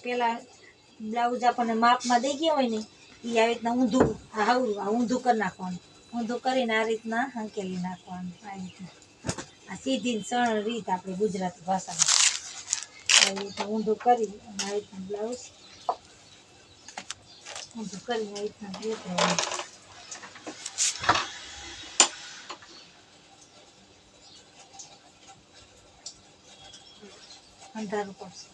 પેલા બ્લાઉઝ આપણને માપમાં દઈ ગયા હોય ને એ આવી રીતના ઊંધું ઊંધું કરી નાખવાનું. ઊંધું કરીને આ રીતના હંકેલી નાખવાનું. આ રીતના આ સીધી સરળ રીત આપણે ગુજરાતી ભાષામાં. આવી રીતના ઊંધું કરી અને આ રીતના બ્લાઉઝ ઊંધું કરીને આ રીતના વેતરવાનું. અંધારું પડશે.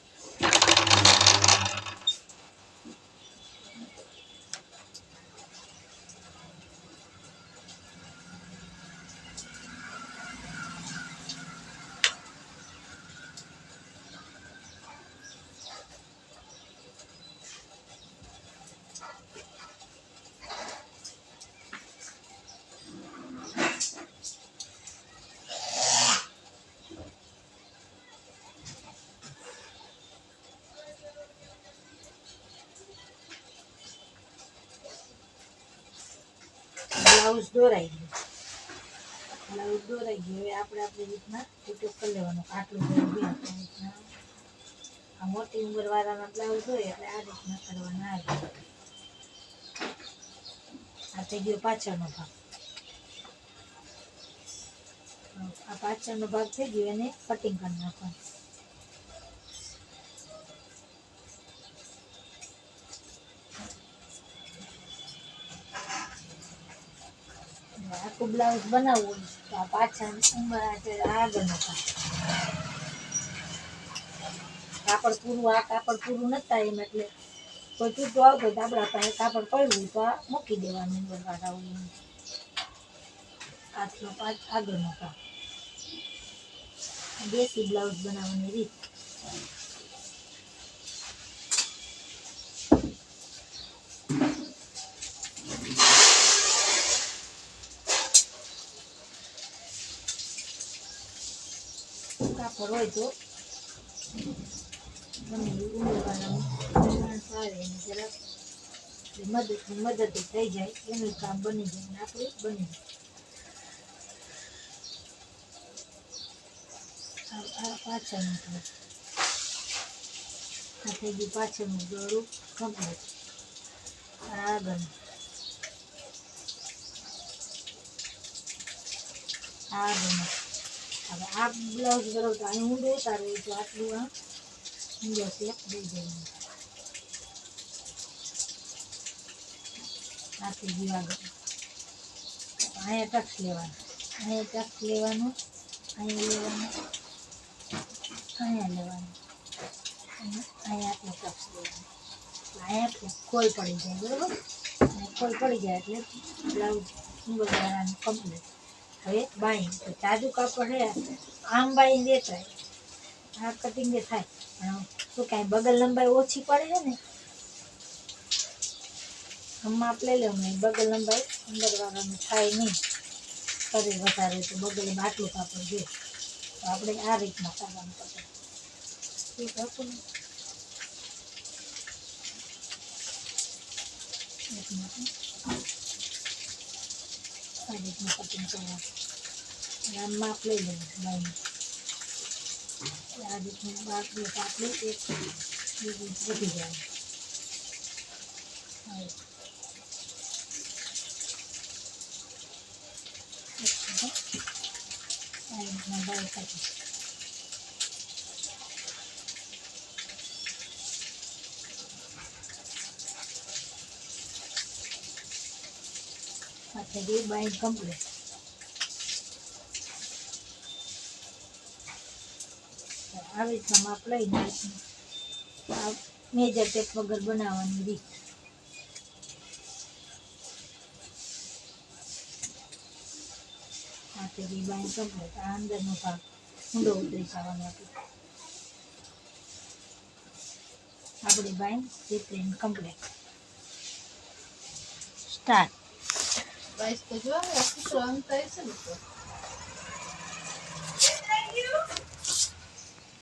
બ્લાઉઝ દોરાઈ ગયું. હવે આપણે આપણી રીતના ટૂંકો કરી લેવાનો. આટલું દોરી આ મોટી ઉંમરવાળાના બ્લાઉઝ હોય એટલે આ રીતના કરવાના આવે. આ થઈ ગયો પાછળનો ભાગ. આ પાછળનો ભાગ થઈ ગયો એને કટિંગ કરી નાખવાનું. આખું બ્લાઉઝ બનાવવું હોય તો આ પાછળ ઉંમર આગળનો ભાગ. કાપડ પૂરું નતા એમ એટલે કોઈ તૂટો આવતો તો આપણા પાસે કાપડ પડવું તો આ મૂકી દેવાનું. ઉંમરવાળા હોય આટલો આગળનો ભાગ. દેશી બ્લાઉઝ બનાવવાની રીત. કાપડ હોય તો ઉંમરવાળા આવે એને જરાક મદદ થઈ જાય એનું કામ બની જાય ને આપણું બની જાય. આ પાછળનું ભાગ. આ થઈ ગયું પાછળનું દોરું કમ્પ્લીટ. આગળ હવે આ બ્લાઉઝ બરોબર અહીં ઊંડો ઉતારે તો આટલું આ ઊંડો શેપ દઈ દેવાનું. આ થઈ ગયું આગળ. અહીંયા ટક્સ લેવાનું. અહીંયા ટક્સ લેવાનું. અહીંયા લેવાનું. અહીંયા લેવાનું. અહીંયા આટલું ટક્સ લેવાનું. અહીંયા ખોલ પડી જાય બરાબર. ખોલ પડી જાય એટલે બ્લાઉઝ ઉંમરવાળાનું કમ્પ્લીટ. હવે બાઈ તો જાજુ કાપડ હે આમ બાઈ વેચાય. આ કટિંગ થાય પણ શું કાંઈ બગલ લંબાઈ ઓછી પડે છે ને આમાં આપણે લઈ લેવું. બગલ લંબાઈ ઉંમરવાળાનું થાય નહીં. શરીર વધારે તો બગલે આટલું કાપડ જોઈએ તો આપણે આ રીતના કરવાનું પડે. ઠીક હતું આ રીતનું કટિંગ કરવાનું. આમ માપ લઈ લેવું બાઈને. આ રીતનું બાપ આપણું એક વધી જાય. આ રીતના બાય કાપી. આ થઈ ગઈ બાય કમ્પ્લીટ. આવી રીતના માપ લઈને આ મેજર ટેપ વગર બનાવવાની રીત. આ થઈ ગઈ બાય કમ્પ્લીટ. આ અંદરનો ભાગ ઊંડો ઉતરી જવાનો હતો. આપણી બાય reprint complete. Start. Vai, estou de olhar, estou falando para isso,